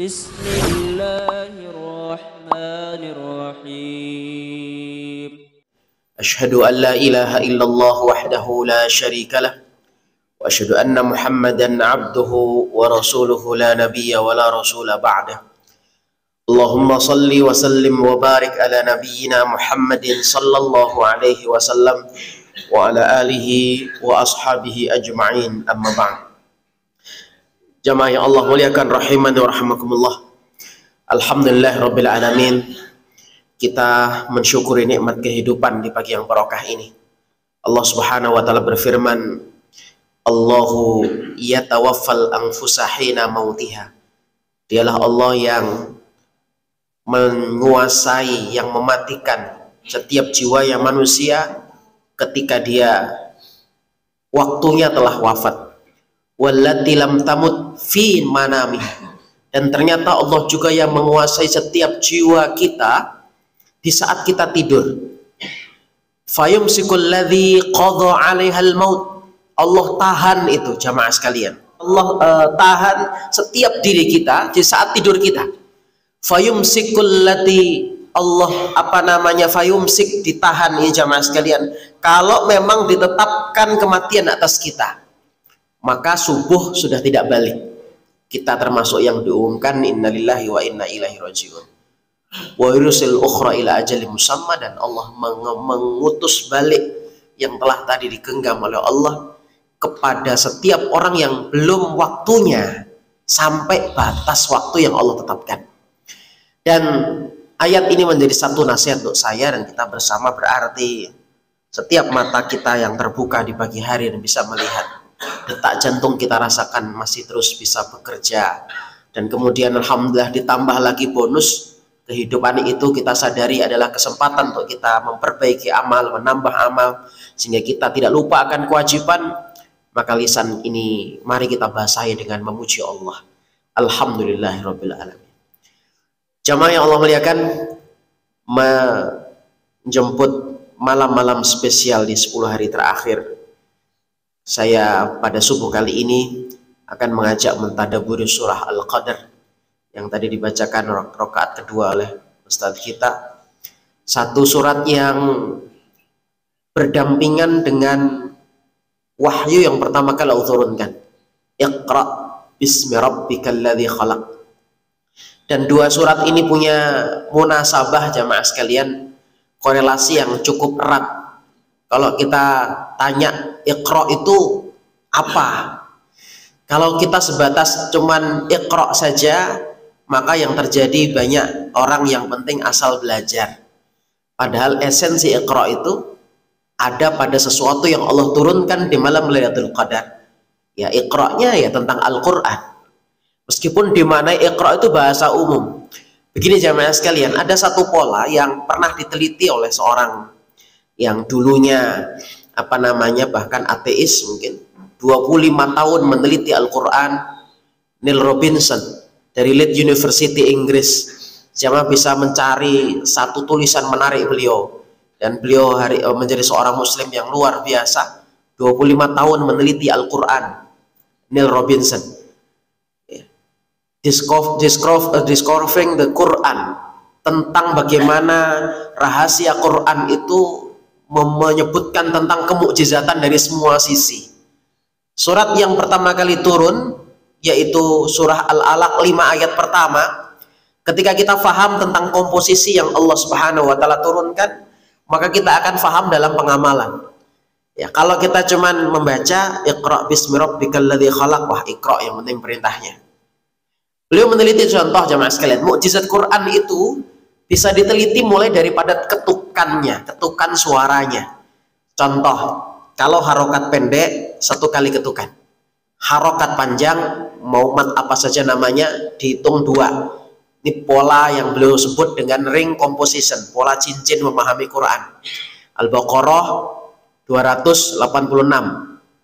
Bismillahirrahmanirrahim. Asyhadu an la ilaha illallah wahdahu la syarika lah wa asyhadu anna Muhammadan abduhu wa rasuluhu la nabiyya wa la rasula ba'dah. Allahumma salli wa sallim wa barik ala nabiyyina Muhammadin sallallahu alaihi wasallam wa ala alihi wa ashabihi ajma'in, amma ba'd. Jamaah yang Allah muliakan rahimani wa rahimakumullah. Alhamdulillah rabbil alamin. Kita mensyukuri nikmat kehidupan di pagi yang barokah ini. Allah Subhanahu wa taala berfirman, Allahu yatawaffal anfusa hina mautiha. Dialah Allah yang menguasai, yang mematikan setiap jiwa yang manusia ketika dia waktunya telah wafat. Wallati lam tamut fi manami. Dan ternyata Allah juga yang menguasai setiap jiwa kita di saat kita tidur. Fayumsikul ladzi qadha 'alaihal maut. Allah tahan itu, jamaah sekalian. Allah tahan setiap diri kita di saat tidur kita. Fayumsikul ladzi, Allah fayumsik, ditahan ini jamaah sekalian. Kalau memang ditetapkan kematian atas kita, maka subuh sudah tidak balik. Kita termasuk yang diumumkan innalillahi wa inna ilaihi rajiun. Wa yursil ukhra ila ajali musamma, dan Allah mengutus balik yang telah tadi digenggam oleh Allah kepada setiap orang yang belum waktunya sampai batas waktu yang Allah tetapkan. Dan ayat ini menjadi satu nasihat untuk saya dan kita bersama, berarti setiap mata kita yang terbuka di pagi hari dan bisa melihat, detak jantung kita rasakan masih terus bisa bekerja, dan kemudian alhamdulillah ditambah lagi bonus kehidupan itu kita sadari adalah kesempatan untuk kita memperbaiki amal, menambah amal sehingga kita tidak lupa akan kewajiban. Maka lisan ini mari kita basahi dengan memuji Allah. Alhamdulillahirabbil alamin. Jamaah yang Allah muliakan, menjemput malam-malam spesial di 10 hari terakhir, saya pada subuh kali ini akan mengajak mentadaburi surah Al-Qadr yang tadi dibacakan rakaat kedua oleh Ustadz kita. Satu surat yang berdampingan dengan wahyu yang pertama kali Allah turunkan, Iqra bismi rabbikal ladzi khalaq. Dan dua surat ini punya munasabah jamaah sekalian, korelasi yang cukup erat. Kalau kita tanya Iqra itu apa? Kalau kita sebatas cuman Iqra saja, maka yang terjadi banyak orang yang penting asal belajar. Padahal esensi Iqra itu ada pada sesuatu yang Allah turunkan di malam Lailatul Qadar. Ya, Iqra-nya ya tentang Al-Qur'an. Meskipun di mana Iqra itu bahasa umum. Begini jamaah sekalian, ada satu pola yang pernah diteliti oleh seorang yang dulunya bahkan ateis mungkin, 25 tahun meneliti Al-Quran, Neil Robinson dari Leeds University Inggris. Jamaah bisa mencari satu tulisan menarik beliau, dan beliau menjadi seorang muslim yang luar biasa. 25 tahun meneliti Al-Quran, Neil Robinson. Discovering the Quran, tentang bagaimana rahasia Quran itu menyebutkan tentang kemukjizatan dari semua sisi. Surat yang pertama kali turun yaitu surah Al-Alaq 5 ayat pertama. Ketika kita faham tentang komposisi yang Allah Subhanahu wa taala turunkan, maka kita akan faham dalam pengamalan. Ya, kalau kita cuman membaca Iqra bismi rabbikal ladzi khalaq, wah Iqra yang penting perintahnya. Beliau meneliti contoh jamaah sekalian, mukjizat Quran itu bisa diteliti mulai daripada ketukannya, ketukan suaranya. Contoh, kalau harokat pendek 1 kali ketukan, harokat panjang mau apa saja namanya dihitung 2. Ini pola yang beliau sebut dengan ring composition, pola cincin memahami Quran. Al-Baqarah 286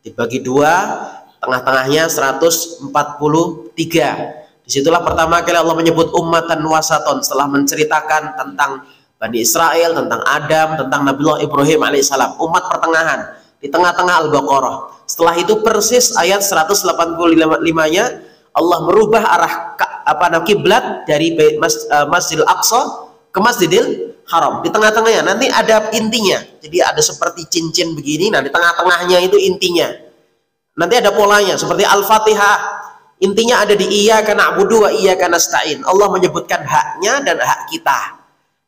dibagi 2, tengah-tengahnya 143. Disitulah pertama kali Allah menyebut ummatan wasaton setelah menceritakan tentang Bani Israel, tentang Adam, tentang Nabiullah Ibrahim alaihissalam, umat pertengahan di tengah-tengah Al-Baqarah. Setelah itu persis ayat 185-nya Allah merubah arah kiblat dari Masjidil Aqsa ke Masjidil Haram. Di tengah-tengahnya nanti ada intinya. Jadi ada seperti cincin begini, nah di tengah-tengahnya itu intinya. Nanti ada polanya seperti Al-Fatihah. Intinya ada di iyyaka na'budu wa iyyaka nasta'in. Allah menyebutkan haknya dan hak kita.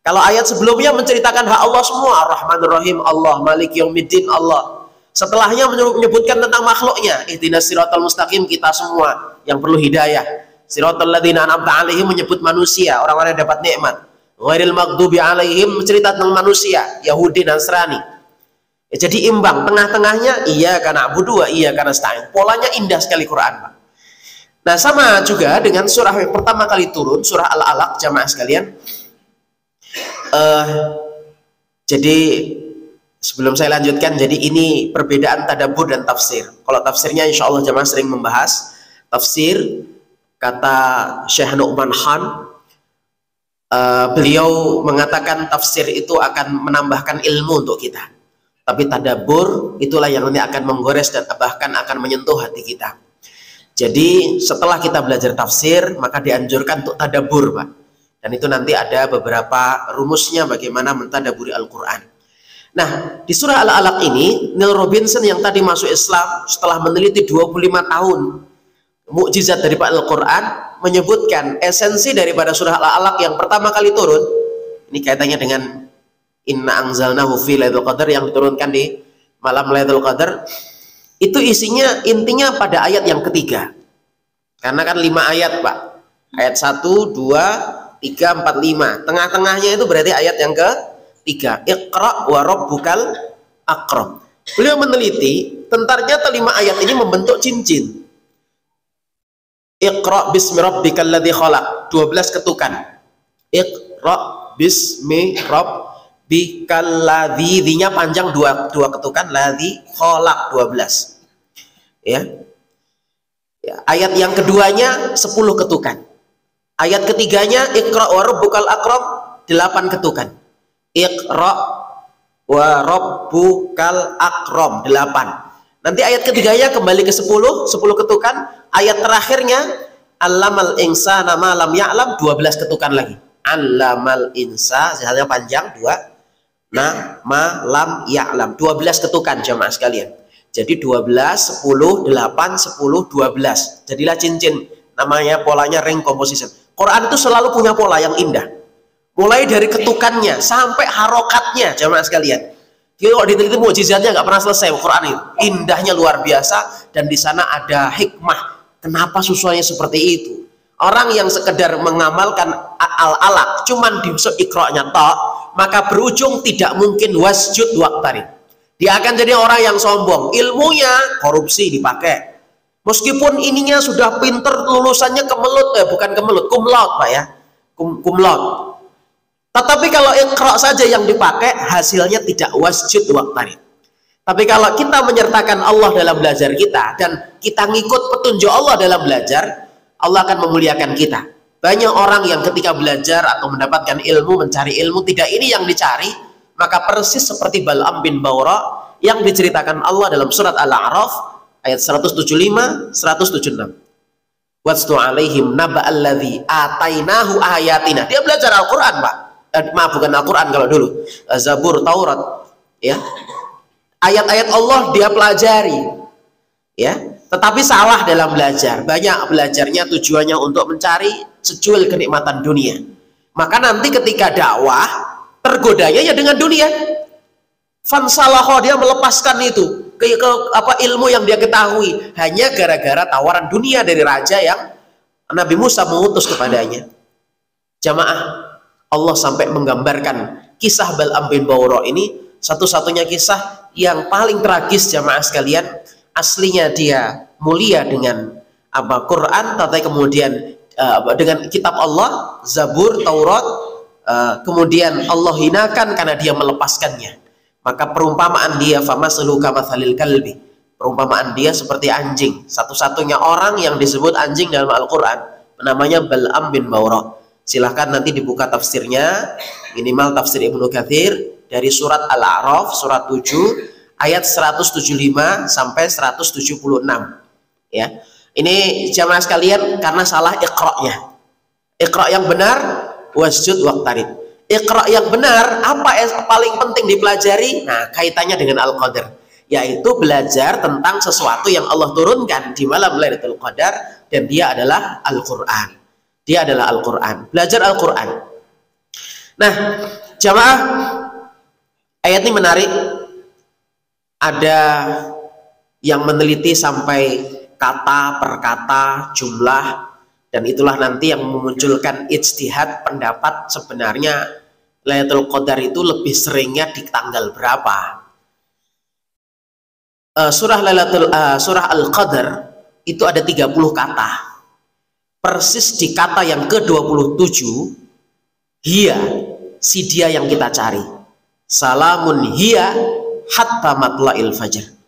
Kalau ayat sebelumnya menceritakan hak Allah semua, Ar-Rahmanur Rahim Allah, Malik Yaumiddin Allah. Setelahnya menyebutkan tentang makhluknya, ihdinas siratal mustaqim, kita semua yang perlu hidayah. Siratal ladzina an'amta 'alaihim menyebut manusia, orang-orang yang dapat nikmat. Ghairil maghdubi 'alaihim mencerita tentang manusia, Yahudi dan Nasrani. Ya, jadi imbang, tengah-tengahnya iyyaka na'budu wa iyyaka nasta'in. Polanya indah sekali Quran, Pak. Nah, sama juga dengan surah yang pertama kali turun, surah Al-Alaq, jamaah sekalian. Jadi sebelum saya lanjutkan, jadi ini perbedaan tadabbur dan tafsir. Kalau tafsirnya insya Allah jamaah sering membahas tafsir, kata Syekh Nu'man Khan, beliau mengatakan tafsir itu akan menambahkan ilmu untuk kita, tapi tadabbur itulah yang nanti akan menggores dan bahkan akan menyentuh hati kita. Jadi setelah kita belajar tafsir, maka dianjurkan untuk tadabbur, Pak. Dan itu nanti ada beberapa rumusnya bagaimana mentadaburi Al-Quran. Nah, di surah Al-Alaq ini, Neil Robinson yang tadi masuk Islam setelah meneliti 25 tahun mukjizat dari Al-Quran, menyebutkan esensi daripada surah Al-Alaq yang pertama kali turun. Ini kaitannya dengan Inna anzalnahu fi Lailatul Qadar yang diturunkan di malam Lailatul Qadar. Itu isinya intinya pada ayat yang ketiga. Karena kan 5 ayat, Pak. Ayat 1, 2, 3, 4, 5. Tengah-tengahnya itu berarti ayat yang ke-3. Iqra wa rabbukal akram. Beliau meneliti tentang ternyata 5 ayat ini membentuk cincin. Iqra bismi rabbikal ladzi khalaq. 12 ketukan. Iqra bismi rabbikal ladzi, nya panjang 2 ketukan, ladzi khalaq 12. Ya. Ayat yang keduanya 10 ketukan. Ayat ketiganya Iqra wa rabbukal akram 8 ketukan. Iqra wa rabbukal akram 8. Nanti ayat ketiganya kembali ke 10 ketukan. Ayat terakhirnya Allamal insana ma lam ya'lam 12 ketukan lagi. Allamal insa, sebenarnya panjang 2. Nah, ma lam ya'lam 12 ketukan jamaah sekalian. Jadi 12, 10, 8, 10, 12. Jadilah cincin. Namanya polanya ring composition. Quran itu selalu punya pola yang indah. Mulai dari ketukannya sampai harokatnya, jamaah sekalian. Jadi kalau diteliti mukjizatnya nggak pernah selesai Quran itu. Indahnya luar biasa dan di sana ada hikmah. Kenapa susunannya seperti itu? Orang yang sekedar mengamalkan Al-Alaq cuman di Iqra-nya tok, maka berujung tidak mungkin wasjud waqtarib. Dia akan jadi orang yang sombong. Ilmunya korupsi dipakai. Meskipun ininya sudah pinter, lulusannya bukan kemelut, cum laude, Pak ya. Cum laude. Tetapi kalau Iqra saja yang dipakai, hasilnya tidak wasjud waqtarib. Tapi kalau kita menyertakan Allah dalam belajar kita dan kita ngikut petunjuk Allah dalam belajar, Allah akan memuliakan kita. Banyak orang yang ketika belajar atau mendapatkan ilmu, mencari ilmu, tidak ini yang dicari, maka persis seperti Bal'am bin Bawra yang diceritakan Allah dalam surat Al-A'raf ayat 175, 176. Watlu alaihim naba'alladzi atainahu ayatina. Dia belajar Al-Quran, Pak. Maaf, bukan Al-Quran kalau dulu. Zabur, Taurat. Ya. Ayat-ayat Allah dia pelajari. Ya. Tetapi salah dalam belajar. Banyak belajarnya tujuannya untuk mencari secuil kenikmatan dunia. Maka nanti ketika dakwah, tergodanya ya dengan dunia. Fansalaho, dia melepaskan itu ke ilmu yang dia ketahui hanya gara-gara tawaran dunia dari raja yang Nabi Musa mengutus kepadanya. Jamaah, Allah sampai menggambarkan kisah Bal'am bin Bawra ini satu-satunya kisah yang paling tragis jamaah sekalian. Aslinya dia mulia dengan Quran, tapi kemudian dengan kitab Allah, Zabur, Taurat, kemudian Allah hinakan karena dia melepaskannya. Maka perumpamaan dia famasluhu kamatsalil kalbi. Perumpamaan dia seperti anjing. Satu-satunya orang yang disebut anjing dalam Al-Quran namanya Bal'am bin Bawra. Silahkan nanti dibuka tafsirnya, minimal tafsir Ibnu Katsir dari surat Al-A'raf surat 7 ayat 175 sampai 176. Ya. Ini jamaah sekalian karena salah iqra'nya. Iqra' yang benar, wasjud waqtarib. Iqra' yang benar, apa yang paling penting dipelajari? Nah, kaitannya dengan Al-Qadar, yaitu belajar tentang sesuatu yang Allah turunkan di malam Lailatul Qadar, dan dia adalah Al-Qur'an. Dia adalah Al-Qur'an. Belajar Al-Qur'an. Nah, jamaah, ayat ini menarik. Ada yang meneliti sampai kata per kata, jumlah, dan itulah nanti yang memunculkan ijtihad pendapat sebenarnya Lailatul Qadar itu lebih seringnya di tanggal berapa. Surah Al-Qadar itu ada 30 kata. Persis di kata yang ke-27, hiya, si dia yang kita cari. Salamun hiya hatta matla'il fajr.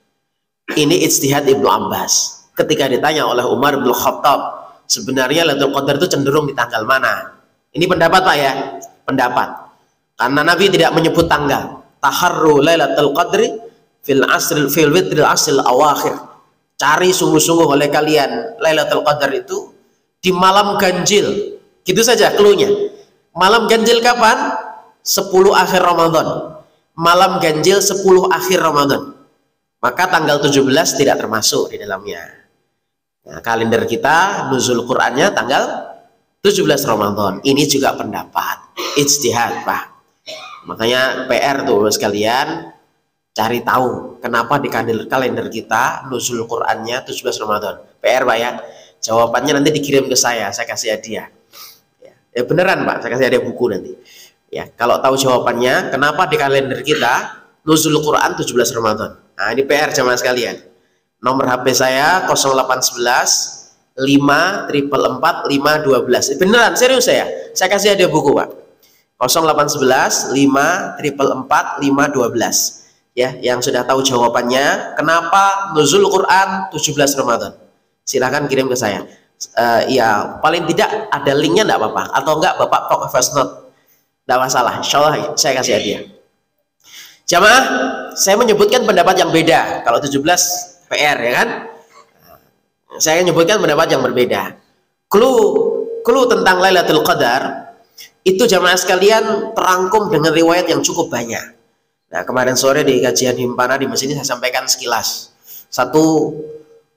Ini ijtihad Ibnu Abbas. Ketika ditanya oleh Umar bin Khattab, sebenarnya Lailatul Qadar itu cenderung di tanggal mana? Ini pendapat Pak ya? Pendapat. Karena Nabi tidak menyebut tanggal. Taharru Lailatul Qadri fil witril asril awakhir. Cari sungguh-sungguh oleh kalian Lailatul Qadar itu di malam ganjil. Gitu saja cluenya. Malam ganjil kapan? 10 akhir Ramadan. Malam ganjil 10 akhir Ramadan. Maka tanggal 17 tidak termasuk di dalamnya. Nah, kalender kita nuzul Qur'annya tanggal 17 Ramadan. Ini juga pendapat ijtihad, Pak. Makanya PR tuh sekalian, cari tahu kenapa di kalender kita nuzul Qur'annya 17 Ramadan. PR, Pak ya. Jawabannya nanti dikirim ke saya kasih hadiah. Ya, beneran, Pak, saya kasih hadiah buku nanti. Ya, kalau tahu jawabannya, kenapa di kalender kita nuzul Quran 17 Ramadan. Nah, ini PR jamaah sekalian. Nomor HP saya 0811 5 444 512. Beneran, serius saya kasih hadiah buku, Pak. 0811 5 444 512. Ya, yang sudah tahu jawabannya, kenapa nuzul Quran 17 Ramadan? Silahkan kirim ke saya. Ya, paling tidak ada linknya enggak apa-apa, atau enggak Bapak tok voice note. Enggak masalah, insyaallah saya kasih hadiah. Jamaah, saya menyebutkan pendapat yang beda. Kalau 17 PR ya kan? Saya menyebutkan pendapat yang berbeda. Clue tentang Lailatul Qadar itu jamaah sekalian terangkum dengan riwayat yang cukup banyak. Nah, kemarin sore di kajian Himpana di masjid ini saya sampaikan sekilas. Satu,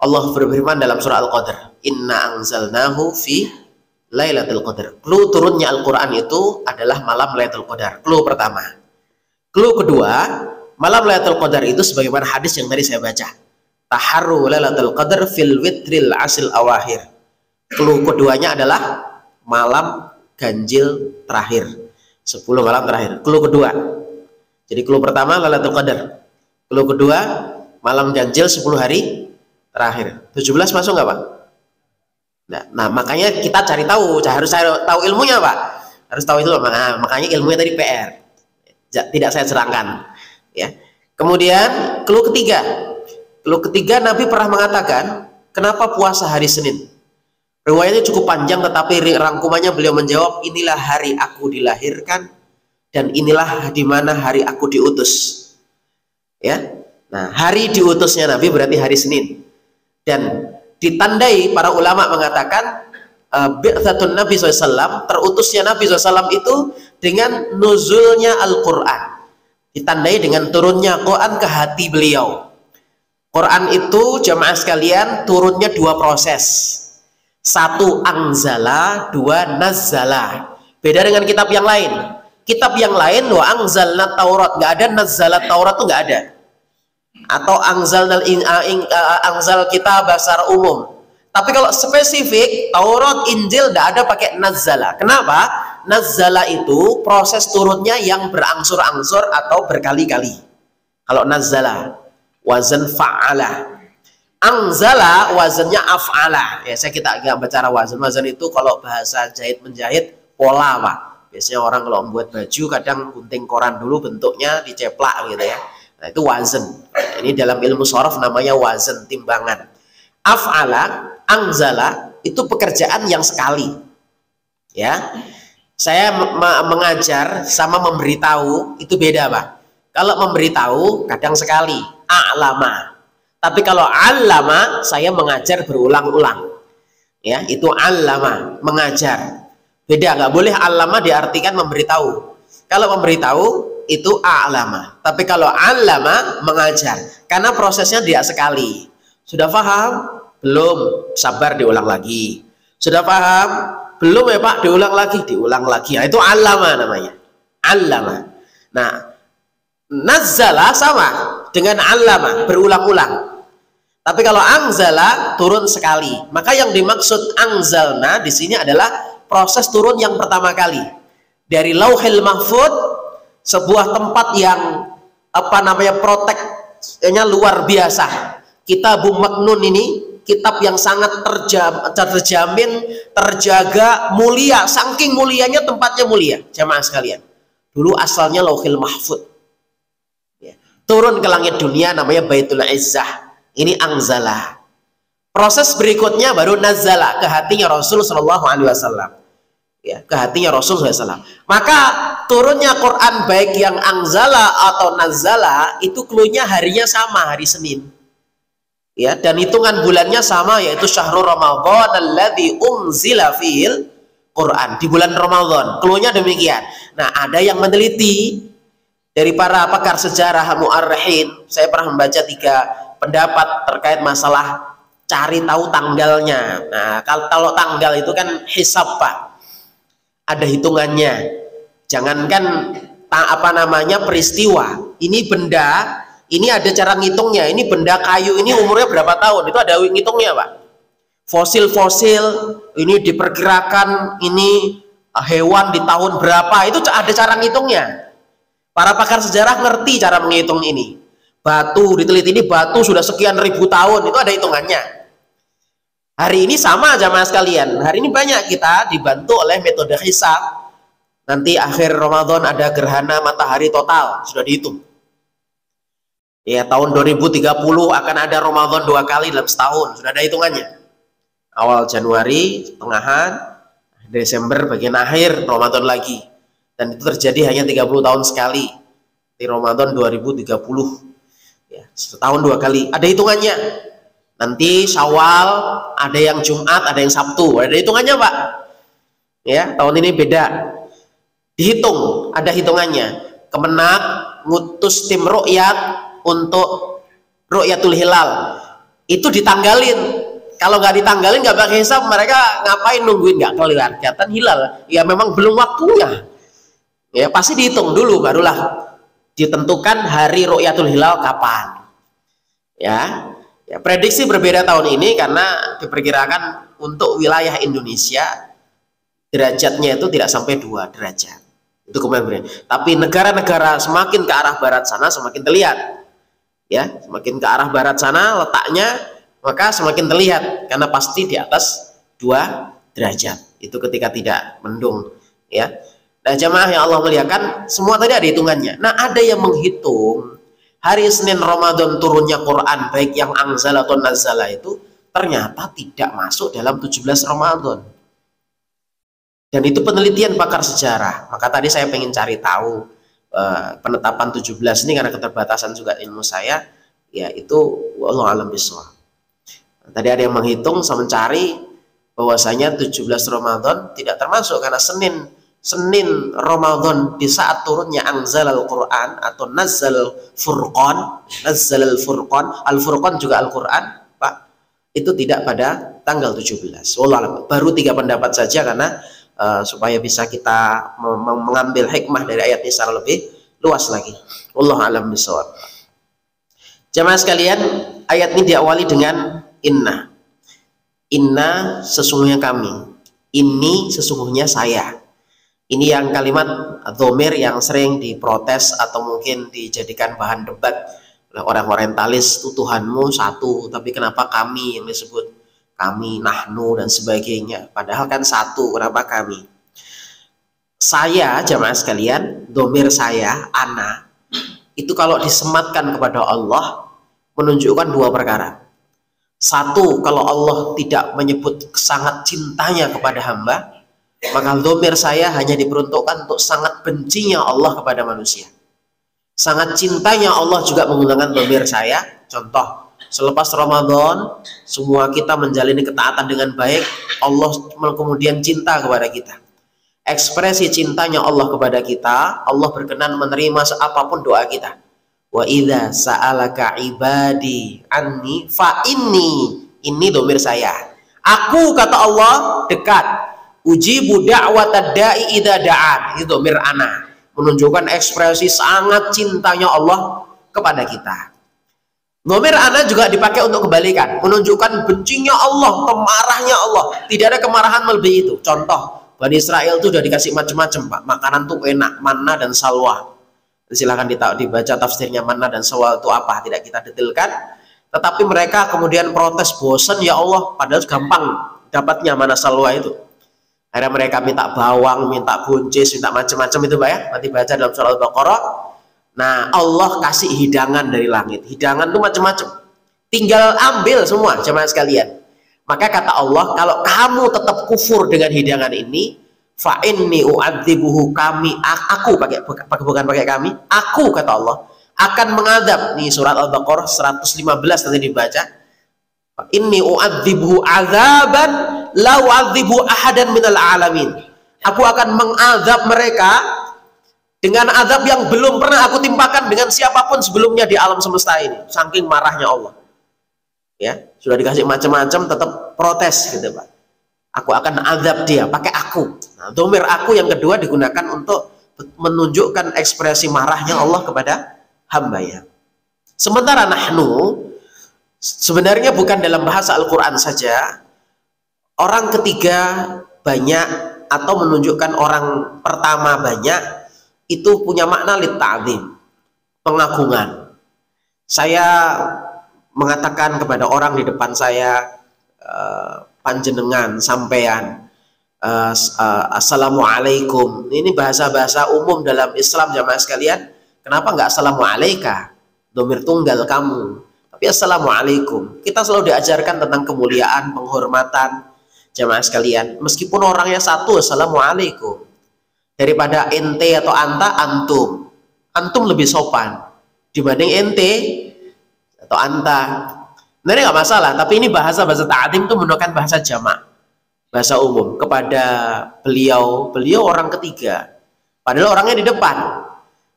Allah berfirman dalam surah Al-Qadar, Inna anzalnahu fi Lailatul Qadar. Clue turunnya Al-Quran itu adalah malam Lailatul Qadar. Clue pertama. Clue kedua, malam Lailatul Qadar itu sebagaimana hadis yang tadi saya baca. Taharru Lailatul Qadar fil witril asil awakhir. Clue keduanya adalah malam ganjil terakhir. 10 malam terakhir. Clue kedua. Jadi clue pertama Lailatul Qadar. Clue kedua malam ganjil 10 hari terakhir. 17 masuk nggak, Pak? Nah, makanya kita cari tahu, harus tahu ilmunya, Pak. Harus tahu itu, makanya ilmunya tadi PR. Tidak saya serangkan. Ya. Kemudian clue ketiga. Clue ketiga, Nabi pernah mengatakan, kenapa puasa hari Senin? Riwayatnya cukup panjang, tetapi rangkumannya beliau menjawab, inilah hari aku dilahirkan dan inilah di mana hari aku diutus. Ya. Nah, hari diutusnya Nabi berarti hari Senin. Dan ditandai para ulama mengatakan bi'tsatun Nabi SAW, terutusnya Nabi SAW itu dengan nuzulnya Al-Quran, ditandai dengan turunnya Quran ke hati beliau. Quran itu jamaah sekalian turunnya dua proses, satu anzala, dua nazzala. Beda dengan kitab yang lain. Kitab yang lain wa anzalna Taurat, nggak ada nazzala Taurat tuh nggak ada. Atau anzal kitab secara umum. Tapi kalau spesifik Taurat, Injil tidak ada pakai nazzala. Kenapa? Nazzala itu proses turunnya yang berangsur-angsur atau berkali-kali. Kalau nazzala wazan fa'ala. Anzala wazannya af'ala. Ya, kita bicara wazan. Wazan itu kalau bahasa jahit menjahit pola, Pak. Biasanya orang kalau membuat baju kadang gunting koran dulu bentuknya diceplak gitu ya. Nah, itu wazan. Ini dalam ilmu shorof namanya wazan, timbangan. Af'ala, anzala itu pekerjaan yang sekali. Ya. Saya mengajar sama memberitahu itu beda, Pak. Kalau memberitahu kadang sekali, a'lama. Tapi kalau allama, saya mengajar berulang-ulang. Ya, itu allama, mengajar. Beda, nggak boleh allama diartikan memberitahu. Kalau memberitahu itu a'lama. Tapi kalau allama, mengajar. Karena prosesnya tidak sekali. Sudah paham? Belum, sabar diulang lagi. Sudah paham? Belum ya Pak, diulang lagi, diulang lagi. Nah, itu allama namanya. Allama. Nah, nazzala sama dengan allama, berulang-ulang. Tapi kalau anzala turun sekali. Maka yang dimaksud anzalna di sini adalah proses turun yang pertama kali. Dari Lauhil Mahfud, sebuah tempat yang proteknya luar biasa. Kitabum Maknun ini kitab yang sangat terjamin, terjaga, mulia. Saking mulianya tempatnya mulia, jamaah sekalian. Dulu asalnya Lauhil Mahfud. Ya. Turun ke langit dunia namanya Baitul Izzah. Ini anzala. Proses berikutnya baru nazala, ke hatinya Rasul Shallallahu Alaihi Wasallam. Ya, ke hatinya Rasul SAW. Maka turunnya Quran baik yang anzala atau nazala itu cluenya harinya sama, hari Senin. Ya, dan hitungan bulannya sama, yaitu syahrul Ramadan alladzi unzila fil Quran, di bulan Ramadan. Cluenya demikian. Nah, ada yang meneliti dari para pakar sejarah mu'arrikhin. Saya pernah membaca 3 pendapat terkait masalah cari tahu tanggalnya. Nah, kalau tanggal itu kan hisab Pak, ada hitungannya. Jangankan peristiwa, ini benda, ini ada cara ngitungnya. Ini benda kayu ini umurnya berapa tahun, itu ada ngitungnya Pak. Fosil-fosil ini diperkirakan ini hewan di tahun berapa, itu ada cara ngitungnya. Para pakar sejarah ngerti cara menghitung ini. Batu diteliti, ini batu sudah sekian ribu tahun, itu ada hitungannya. Hari ini sama jamaah sekalian, hari ini banyak kita dibantu oleh metode hisab. Nanti akhir Ramadan ada gerhana matahari total, sudah dihitung. Ya, tahun 2030 akan ada Ramadan 2 kali dalam setahun, sudah ada hitungannya. Awal Januari, pertengahan, Desember bagian akhir, Ramadan lagi. Dan itu terjadi hanya 30 tahun sekali, di Ramadan 2030. Ya, setahun 2 kali, ada hitungannya. Nanti Syawal ada yang Jumat, ada yang Sabtu, ada hitungannya Pak. Ya, tahun ini beda, dihitung, ada hitungannya. Kemenak ngutus tim ru'yat untuk ru'yatul hilal, itu ditanggalin. Kalau nggak ditanggalin, nggak pakai hisab, mereka ngapain nungguin nggak kelihatan hilal? Ya memang belum waktunya. Ya pasti dihitung dulu, barulah ditentukan hari ru'yatul hilal kapan. Ya, prediksi berbeda tahun ini karena diperkirakan untuk wilayah Indonesia derajatnya itu tidak sampai 2 derajat. Itu kemudian. Tapi negara-negara semakin ke arah barat sana semakin terlihat. Ya, semakin ke arah barat sana letaknya, maka semakin terlihat karena pasti di atas 2 derajat. Itu ketika tidak mendung, ya. Nah, jamaah yang Allah muliakan, semua tadi ada hitungannya. Nah, ada yang menghitung hari Senin Ramadan turunnya Quran baik yang anzal atau nazala itu ternyata tidak masuk dalam 17 Ramadan. Dan itu penelitian pakar sejarah. Maka tadi saya pengen cari tahu penetapan 17 ini karena keterbatasan juga ilmu saya, ya itu wallahu a'lam bishawab. Tadi ada yang menghitung, saya mencari bahwasanya 17 Ramadan tidak termasuk karena Senin Ramadan di saat turunnya anzal al-Quran atau nazzal furqan, al-Furqan juga Al-Quran Pak, itu tidak pada tanggal 17. Wallah, baru 3 pendapat saja karena supaya bisa kita mengambil hikmah dari ayat ini secara lebih luas lagi. Wallahu a'lam bishawab. Jamaah sekalian, ayat ini diawali dengan inna. Inna sesungguhnya kami, ini sesungguhnya saya. Ini yang kalimat dhamir yang sering diprotes atau mungkin dijadikan bahan debat oleh orang orientalis. Itu Tuhanmu satu, tapi kenapa kami yang disebut kami, nahnu dan sebagainya, padahal kan satu, kenapa kami? Saya, jamaah sekalian, dhamir saya, ana, itu kalau disematkan kepada Allah menunjukkan 2 perkara. Satu, kalau Allah tidak menyebut sangat cintanya kepada hamba, maka dhamir saya hanya diperuntukkan untuk sangat bencinya Allah kepada manusia. Sangat cintanya Allah juga menggunakan dhamir saya. Contoh, Selepas Ramadan, semua kita menjalani ketaatan dengan baik, Allah kemudian cinta kepada kita. Ekspresi cintanya Allah kepada kita, Allah berkenan menerima apapun doa kita. Wa idza sa'alaka ibadi anni fa ini domir saya. Aku, kata Allah, dekat. Ujibu da'watad da'i idza da'an. Itu domir ana, menunjukkan ekspresi sangat cintanya Allah kepada kita. Domir ana juga dipakai untuk kebalikan, menunjukkan bencinya Allah, kemarahnya Allah. Tidak ada kemarahan melebihi itu. Contoh, Bani Israel itu sudah dikasih macam-macam, Pak. Makanan tuh enak, manna dan salwa. Silahkan dibaca tafsirnya manna dan salwa itu apa, tidak kita detailkan. Tetapi mereka kemudian protes, bosan ya Allah, padahal gampang dapatnya manna salwa itu. Akhirnya mereka minta bawang, minta buncis, minta macam-macam itu, Pak ya. Nanti baca dalam surah Al-Baqarah. Nah, Allah kasih hidangan dari langit. Hidangan itu macam-macam. Tinggal ambil semua, jemaah sekalian. Maka kata Allah, kalau kamu tetap kufur dengan hidangan ini, fa inni u'adzibuhu, aku bukan pakai kami, aku, kata Allah, akan mengadab. Nih surat Al-Baqarah 115 nanti dibaca. Fa inni u'adzibuhu azaban la u'adzibu ahadan minal alamin. Aku akan mengadab mereka dengan azab yang belum pernah aku timpakan dengan siapapun sebelumnya di alam semesta ini. Saking marahnya Allah. Ya, sudah dikasih macam-macam tetap protes gitu, Pak. Aku akan azab dia pakai aku. Nah, domir aku yang kedua digunakan untuk menunjukkan ekspresi marahnya Allah kepada hambanya. Sementara nahnu sebenarnya bukan dalam bahasa Al-Quran saja. Orang ketiga banyak atau menunjukkan orang pertama banyak, itu punya makna litta'zim, pengagungan. Saya mengatakan kepada orang di depan saya, panjenengan, sampean, assalamualaikum. Ini bahasa-bahasa umum dalam Islam, jamaah sekalian. Kenapa nggak assalamualaika, domir tunggal kamu, tapi assalamualaikum? Kita selalu diajarkan tentang kemuliaan, penghormatan, jamaah sekalian. Meskipun orangnya satu, assalamualaikum. Daripada ente atau anta, antum lebih sopan dibanding ente atau anta. Nah, ini nggak masalah, tapi ini bahasa ta'zim itu menggunakan bahasa jamak, bahasa umum kepada beliau orang ketiga, padahal orangnya di depan.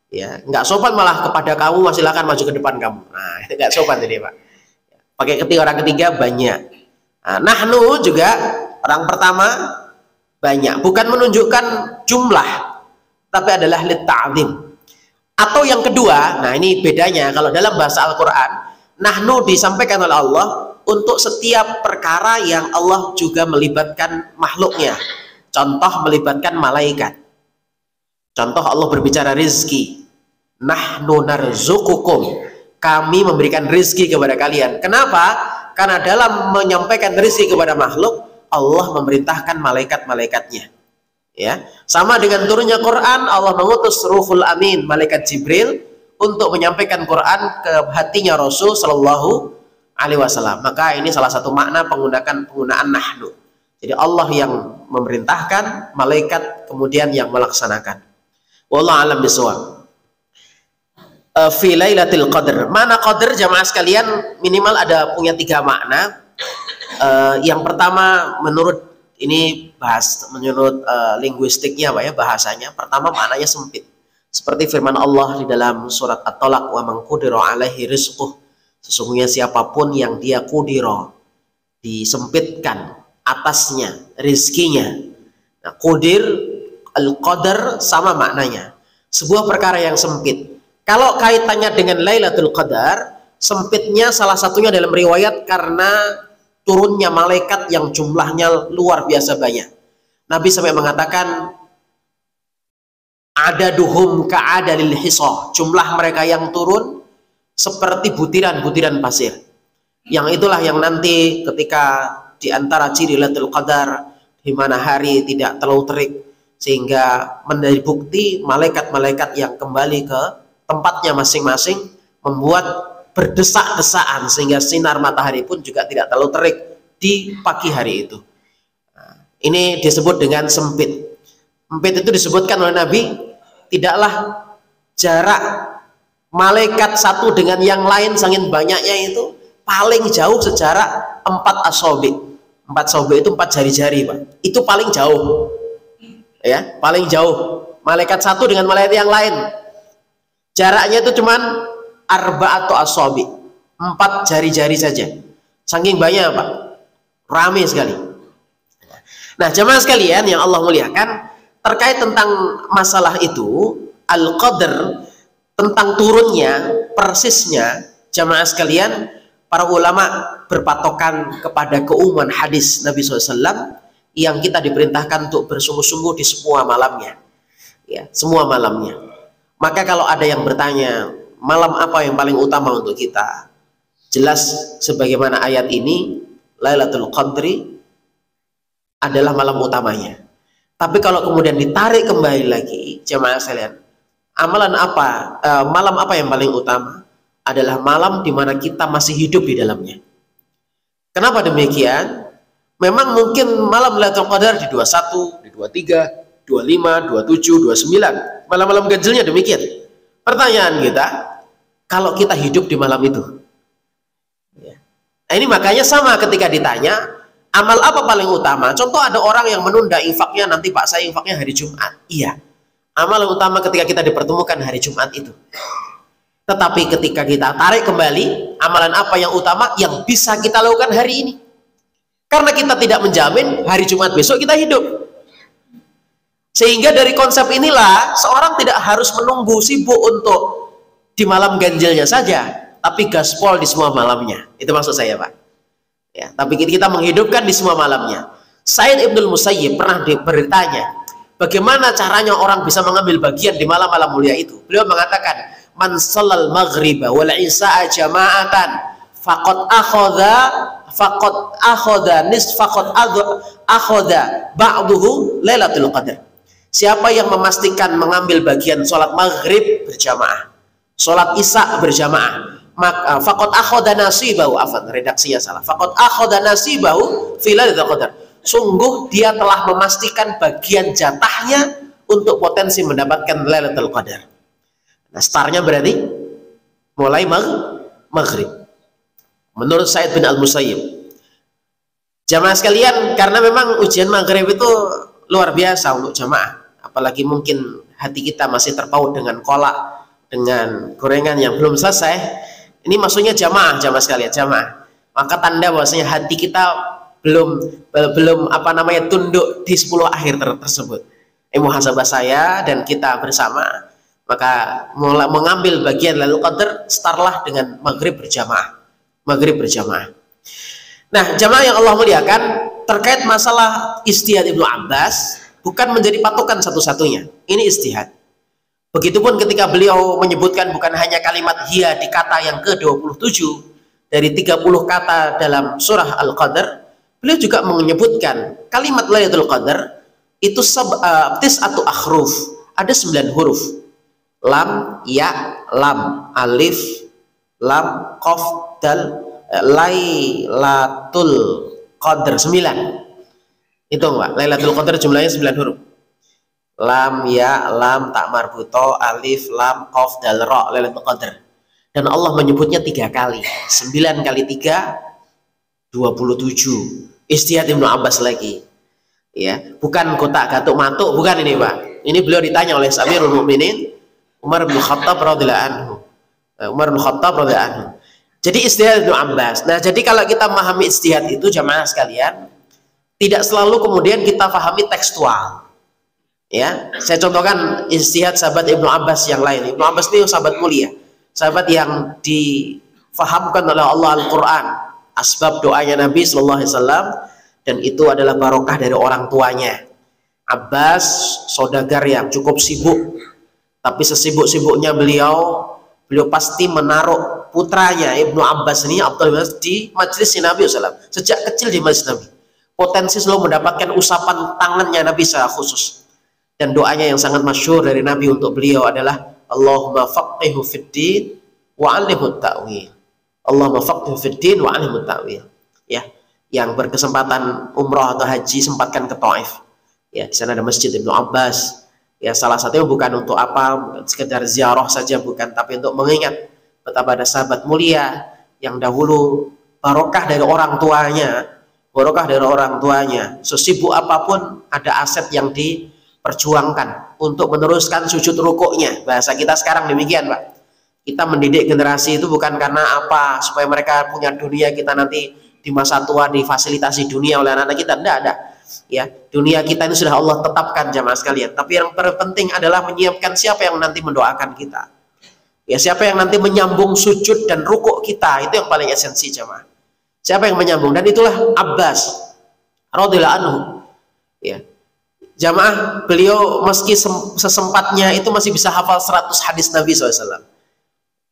Ya, nggak sopan malah kepada kamu, silakan maju ke depan kamu. Nah, itu nggak sopan jadi, Pak. Pakai orang ketiga banyak. Nah, nahnu juga orang pertama banyak, bukan menunjukkan jumlah, tapi adalah litta'zim. Atau yang kedua, nah ini bedanya, kalau dalam bahasa Al-Quran, nahnu disampaikan oleh Allah untuk setiap perkara yang Allah juga melibatkan makhluknya. Contoh, melibatkan malaikat. Contoh, Allah berbicara rizki, nahnu narzukukum, kami memberikan rizki kepada kalian. Kenapa? Karena dalam menyampaikan rizki kepada makhluk, Allah memerintahkan malaikat-malaikatnya. Ya, sama dengan turunnya Quran, Allah mengutus Ruhul Amin, malaikat Jibril, untuk menyampaikan Quran ke hatinya Rasul Shallallahu Alaihi Wasallam. Maka ini salah satu makna penggunaan nahnu. Jadi Allah yang memerintahkan, malaikat kemudian yang melaksanakan. Wallahu a'lam bishawab. Fi Lailatul Qadar. Mana qadar, jamaah sekalian, minimal ada punya 3 makna. Yang pertama, menurut linguistiknya, Pak ya, bahasanya, pertama maknanya sempit, seperti firman Allah di dalam surat At-Talaq, wa man qudira alaihi rizquh, sesungguhnya siapapun yang dia qudira, disempitkan atasnya rizkinya. Nah, qudir, al-qadar sama maknanya, sebuah perkara yang sempit. Kalau kaitannya dengan Lailatul Qadar, sempitnya salah satunya dalam riwayat karena turunnya malaikat yang jumlahnya luar biasa banyak. Nabi sampai mengatakan, adaduhum ka'adalil hisah, jumlah mereka yang turun seperti butiran-butiran pasir. Yang itulah yang nanti ketika di antara ciri Lailatul Qadar, di mana hari tidak terlalu terik, sehingga menjadi bukti malaikat-malaikat yang kembali ke tempatnya masing-masing, membuat berdesak-desaan sehingga sinar matahari pun juga tidak terlalu terik di pagi hari itu. Nah, ini disebut dengan sempit. Sempit itu disebutkan oleh Nabi, tidaklah jarak malaikat satu dengan yang lain saking banyaknya itu, paling jauh sejarak 4 asobi. 4 asobi itu 4 jari-jari, Pak. Itu paling jauh. Ya, paling jauh. Malaikat satu dengan malaikat yang lain. Jaraknya itu cuman arba'atu asobi. 4 jari-jari saja. Saking banyak, Pak. Ramai sekali. Nah, jemaah sekalian yang Allah muliakan, terkait tentang masalah itu, al-qadar, tentang turunnya, persisnya, jemaah sekalian, para ulama berpatokan kepada keumuman hadis Nabi SAW yang kita diperintahkan untuk bersungguh-sungguh di semua malamnya. Ya, semua malamnya. Maka kalau ada yang bertanya, malam apa yang paling utama untuk kita? Jelas sebagaimana ayat ini, Lailatul Qadri adalah malam utamanya. Tapi kalau kemudian ditarik kembali lagi, jemaah sekalian, amalan apa, malam apa yang paling utama? Adalah malam di mana kita masih hidup di dalamnya. Kenapa demikian? Memang mungkin malam Lailatul Qadar di 21, di 23, 25, 27, 29. Malam-malam ganjilnya demikian. Pertanyaan kita, kalau kita hidup di malam itu. Nah, ini makanya sama ketika ditanya, amal apa paling utama? Contoh ada orang yang menunda infaknya, nanti Pak saya infaknya hari Jumat. Iya, amal utama ketika kita dipertemukan hari Jumat itu. Tetapi ketika kita tarik kembali, amalan apa yang utama yang bisa kita lakukan hari ini? Karena kita tidak menjamin hari Jumat besok kita hidup. Sehingga dari konsep inilah, seorang tidak harus menunggu sibuk untuk di malam ganjilnya saja, tapi gaspol di semua malamnya. Itu maksud saya, Pak. Ya, tapi kita menghidupkan di semua malamnya. Sa'id Ibnul Musayyib pernah bertanya, bagaimana caranya orang bisa mengambil bagian di malam-malam mulia itu? Beliau mengatakan, man sallal maghriba wal isya'a jama'atan faqad akhadha ba'duhu lailatul qadar. Siapa yang memastikan mengambil bagian sholat maghrib berjamaah, sholat isya berjamaah, maka faqad akhadha nasibahu, redaksinya salah, faqad akhadha nasibahu fi lailatul qadar. Sungguh dia telah memastikan bagian jatahnya untuk potensi mendapatkan lailatul qadar. Nah, startnya berarti mulai maghrib. Menurut Sa'id bin Al-Musayyib. Jamaah sekalian, karena memang ujian maghrib itu luar biasa untuk jamaah. Apalagi mungkin hati kita masih terpaut dengan kolak, dengan gorengan yang belum selesai. Ini maksudnya jamaah sekalian, jamaah. Maka tanda bahwasanya hati kita belum tunduk di 10 akhir tersebut. Muhasabah saya dan kita bersama, maka mengambil bagian Lailatul Qadar startlah dengan maghrib berjamaah. Nah, jamaah yang Allah muliakan, terkait masalah ijtihad Ibnu Abbas bukan menjadi patokan satu-satunya. Ini ijtihad. Begitupun ketika beliau menyebutkan bukan hanya kalimat hiya di kata yang ke-27 dari 30 kata dalam surah Al-Qadar, beliau juga menyebutkan kalimat Lailatul Qadar itu tis'atu akhruf, ada 9 huruf. Lam, ya, lam, alif, lam, qaf, dal, Lailatul Qadar 9. Itu Pak, Lailatul Qadar jumlahnya 9 huruf. Lam, ya, lam, tak marbuto, alif, lam, qaf, dal, ra, Lailatul Qadar. Dan Allah menyebutnya 3 kali. 9 kali 3 27. Ijtihad Ibnu Abbas lagi. Ya, bukan kotak gatuk matuk, bukan ini Pak. Ini beliau ditanya oleh Amirul Mukminin Umar bin Khattab radhiyallahu anhu. Jadi ijtihad Ibnu Abbas. Nah, jadi kalau kita memahami ijtihad itu jamaah sekalian, tidak selalu kemudian kita pahami tekstual. Ya, saya contohkan ijtihad sahabat Ibnu Abbas yang lain. Ibnu Abbas ini sahabat mulia, sahabat yang difahamkan oleh Allah Al-Qur'an, asbab doanya Nabi Sallallahu Alaihi Wasallam, dan itu adalah barokah dari orang tuanya. Abbas saudagar yang cukup sibuk, tapi sesibuk-sibuknya beliau pasti menaruh putranya Ibnu Abbas ini, Abdul Abbas, di majelis Nabi SAW. Sejak kecil di majelis Nabi, potensi selalu mendapatkan usapan tangannya Nabi secara khusus. Dan doanya yang sangat masyhur dari Nabi untuk beliau adalah Allahumma faqihhu fiddin wa 'allimhu ta'wil. Allahumma faqihhu fiddin wa 'allimhu ta'wil. Ya, yang berkesempatan umrah atau haji sempatkan ke Taif. Ya, di sana ada Masjid Ibnu Abbas. Ya, salah satunya bukan untuk apa, bukan sekedar ziarah saja, bukan, tapi untuk mengingat betapa ada sahabat mulia yang dahulu barokah dari orang tuanya, barokah dari orang tuanya. Sesibuk apapun ada aset yang diperjuangkan untuk meneruskan sujud rukuknya. Bahasa kita sekarang demikian, Pak. Kita mendidik generasi itu bukan karena apa, supaya mereka punya dunia, kita nanti di masa tua difasilitasi dunia oleh anak-anak kita. Tidak ada. Ya, dunia kita ini sudah Allah tetapkan jamaah sekalian. Tapi yang terpenting adalah menyiapkan siapa yang nanti mendoakan kita. Ya, siapa yang nanti menyambung sujud dan rukuk kita, itu yang paling esensi jamaah. Siapa yang menyambung? Dan itulah Abbas radhiyallahu anhu. Ya. Jamaah, beliau meski sesempatnya itu masih bisa hafal 100 hadis Nabi SAW.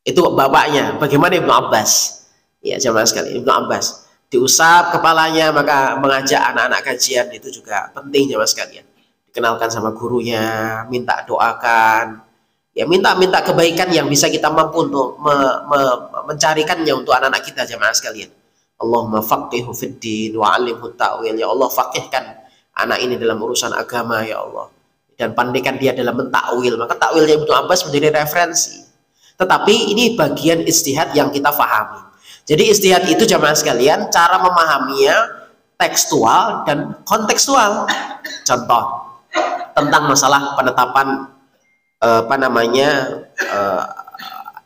Itu bapaknya. Bagaimana Ibnu Abbas? Ya, jamaah sekalian, Ibnu Abbas diusap kepalanya, maka mengajak anak-anak kajian itu juga penting jamaah sekalian. Dikenalkan sama gurunya, minta doakan, ya minta kebaikan yang bisa kita mampu untuk mencarikannya untuk anak-anak kita jamaah sekalian. Allahumma faqihu fid din wa 'allimhu ta'wil. Ya Allah, faqihkan anak ini dalam urusan agama ya Allah, dan pandaikan dia dalam mentakwil. Maka takwilnya Ibnu Abbas menjadi referensi. Tetapi ini bagian ijtihad yang kita fahami. Jadi ijtihad itu jamaah sekalian cara memahaminya tekstual dan kontekstual. Contoh tentang masalah penetapan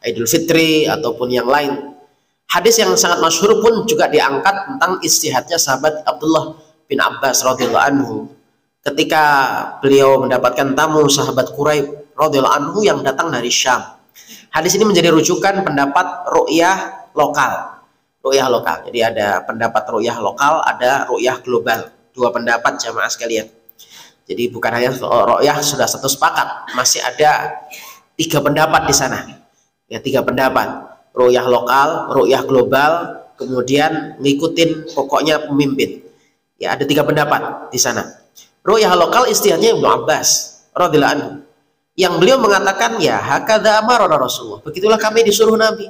Idul Fitri ataupun yang lain. Hadis yang sangat masyhur pun juga diangkat tentang ijtihadnya sahabat Abdullah bin Abbas radhiyallahu anhu. Ketika beliau mendapatkan tamu sahabat Quraib radhiyallahu anhu yang datang dari Syam. Hadis ini menjadi rujukan pendapat ru'yah lokal. Ru'yah lokal. Jadi ada pendapat ru'yah lokal, ada ru'yah global. Dua pendapat jamaah sekalian. Jadi bukan hanya ru'yah sudah satu sepakat, masih ada 3 pendapat di sana. Ya, 3 pendapat. Ru'yah lokal, ru'yah global, kemudian ngikutin pokoknya pemimpin. Ya, ada 3 pendapat di sana. Ru'yah lokal istihadnya Ibnu Abbas radhiyallahu anhu. Yang beliau mengatakan, ya hakadha amarana Rasulullah. Begitulah kami disuruh Nabi.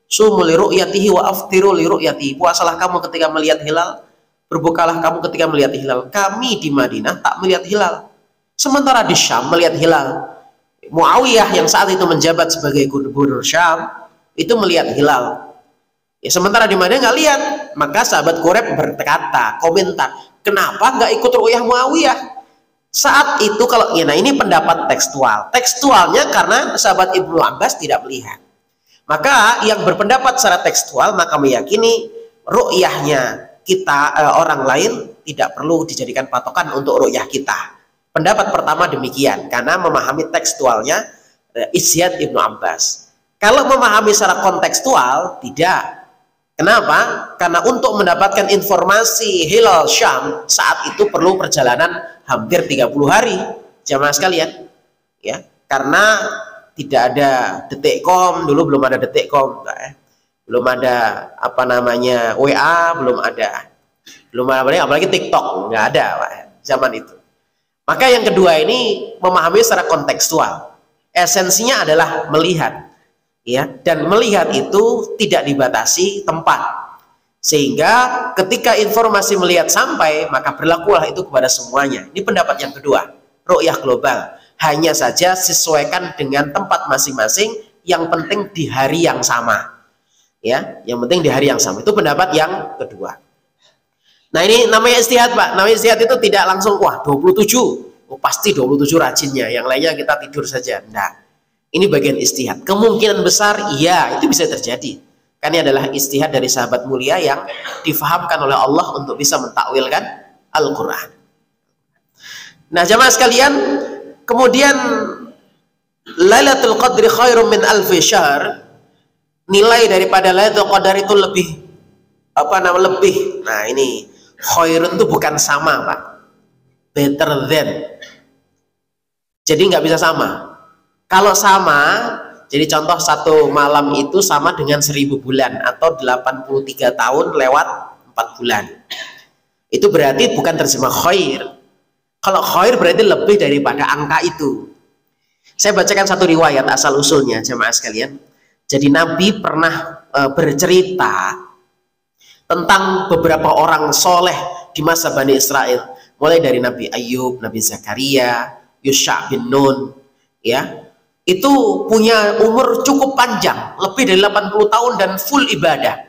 Sumu li ru'yatihi wa aftiru li ru'yatihi. Puasalah kamu ketika melihat hilal, berbukalah kamu ketika melihat hilal. Kami di Madinah tak melihat hilal. Sementara di Syam melihat hilal. Muawiyah yang saat itu menjabat sebagai gubernur Syam itu melihat hilal. Ya, sementara di Madinah nggak lihat. Maka sahabat Quraib berkata, komentar, kenapa nggak ikut ru'yah Muawiyah? Saat itu kalau ya, nah ini pendapat tekstual. Tekstualnya karena sahabat Ibnu Abbas tidak melihat. Maka yang berpendapat secara tekstual maka meyakini ru'yahnya kita orang lain tidak perlu dijadikan patokan untuk ru'yah kita. Pendapat pertama demikian karena memahami tekstualnya ijtihad Ibnu Abbas. Kalau memahami secara kontekstual tidak. Kenapa? Karena untuk mendapatkan informasi hilal Syam saat itu perlu perjalanan hampir 30 hari jamaah sekalian. Ya, karena tidak ada detikcom, dulu belum ada detikcom, belum ada apa namanya WA, belum ada apalagi TikTok, nggak ada Pak, zaman itu. Maka yang kedua ini memahami secara kontekstual. Esensinya adalah melihat. Ya, dan melihat itu tidak dibatasi tempat, sehingga ketika informasi melihat sampai maka berlakulah itu kepada semuanya. Ini pendapat yang kedua, ru'yah global, hanya saja sesuaikan dengan tempat masing-masing, yang penting di hari yang sama. Ya, yang penting di hari yang sama. Itu pendapat yang kedua. Nah, ini namanya ijtihad, Pak. Namanya ijtihad itu tidak langsung wah 27, pasti 27 rajinnya, yang lainnya kita tidur saja. Nah, ini bagian ijtihad. Kemungkinan besar iya itu bisa terjadi. Karena ini adalah ijtihad dari sahabat mulia yang difahamkan oleh Allah untuk bisa mentakwilkan Al-Qur'an. Nah, jamaah sekalian, kemudian Lailatul Qadri khairum min alfi syahr. Nilai daripada Lailatul Qadar itu lebih lebih. Nah, ini khairun itu bukan sama, Pak. Better than. Jadi nggak bisa sama. Kalau sama, jadi contoh satu malam itu sama dengan 1000 bulan atau 83 tahun lewat 4 bulan. Itu berarti bukan terjemah khair. Kalau khair berarti lebih daripada angka itu. Saya bacakan satu riwayat asal usulnya jemaah sekalian. Jadi Nabi pernah bercerita tentang beberapa orang soleh di masa Bani Israel. Mulai dari Nabi Ayub, Nabi Zakaria, Yusha bin Nun, ya. Itu punya umur cukup panjang, lebih dari 80 tahun dan full ibadah.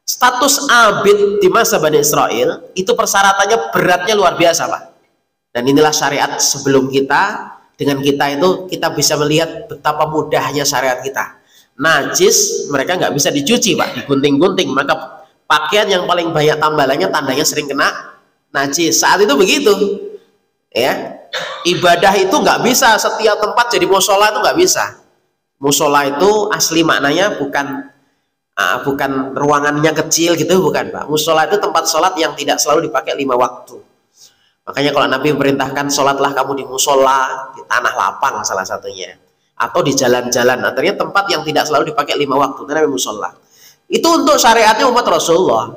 Status abid di masa Bani Israel itu persyaratannya beratnya luar biasa, Pak. Dan inilah syariat sebelum kita. Dengan kita itu kita bisa melihat betapa mudahnya syariat kita. Najis mereka nggak bisa dicuci, Pak, digunting-gunting, maka pakaian yang paling banyak tambalannya tandanya sering kena najis. Saat itu begitu, ya. Ibadah itu nggak bisa setiap tempat jadi musola, itu nggak bisa. Musola itu asli maknanya bukan ruangannya kecil gitu, bukan, Pak. Musola itu tempat sholat yang tidak selalu dipakai 5 waktu. Makanya kalau Nabi memerintahkan sholatlah kamu di musola, di tanah lapang salah satunya, atau di jalan-jalan, artinya tempat yang tidak selalu dipakai 5 waktu, itu namanya musola. Itu untuk syariatnya umat Rasulullah.